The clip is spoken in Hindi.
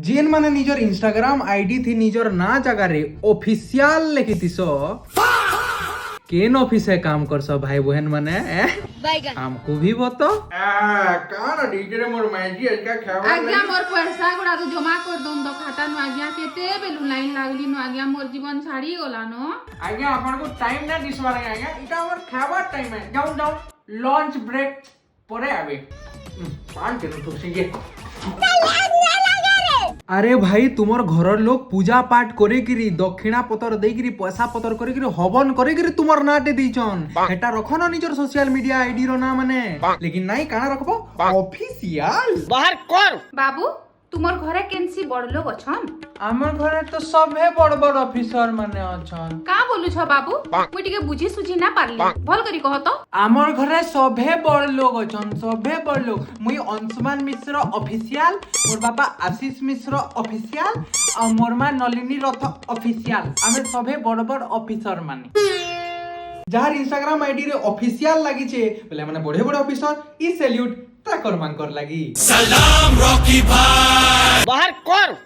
जेन माने निजर इंस्टाग्राम आईडी थी निजर ना जगह रे ऑफिशियल लिखितिस केन ऑफिस है काम कर सब भाई बहन माने हमको भी बतो कान डीजे मोर मैजी का खबर आज्ञा मोर पैसा गुडा तो जमा कर दोन दो खाता नु आज्ञा केते बेलु लाइन लागली नु आज्ञा मोर जीवन छाड़ी गला नो आज्ञा अपन को टाइम ना दिसवार आज्ञा इटा हमर खाবার टाइम है जाओ जाओ लंच ब्रेक परे आवे पान के तो सिंगे अरे भाई तुमर घर लोग पूजा पाठ करे गिरी दक्षिणा पतर दे गिरी पैसा पतर करे गिरी हवन करे गिरी तुमर नाटे दीचन एटा रखो ना निजर सोशल मीडिया आईडी रो ना माने लेकिन नहीं काना रखबो ऑफिशियल बाहर कर बाबू तुमर घरे केनसी बड़ लोग अछन हमर घरे तो सबे बड़ बड़ ऑफिसर माने अछन का बोलु छ बाबू मुई टिके बुझी सुझी ना पारली भल करी कह तो हमर घरे सबे बड़ लोग अछन सबे बड़ लोग मुई अंशुमान मिश्र ऑफिशियल मोर बाबा आशीष मिश्र ऑफिशियल और मोर मां नलिनी रथ ऑफिशियल हमें सबे बड़ बड़ ऑफिसर माने जार इंस्टाग्राम आईडी रे ऑफिशियल लागी छे बोले माने बड़े बड़े ऑफिसर ई सैल्यूट ताकर मांकर लागी सलाम रॉकी भाई बाहर कर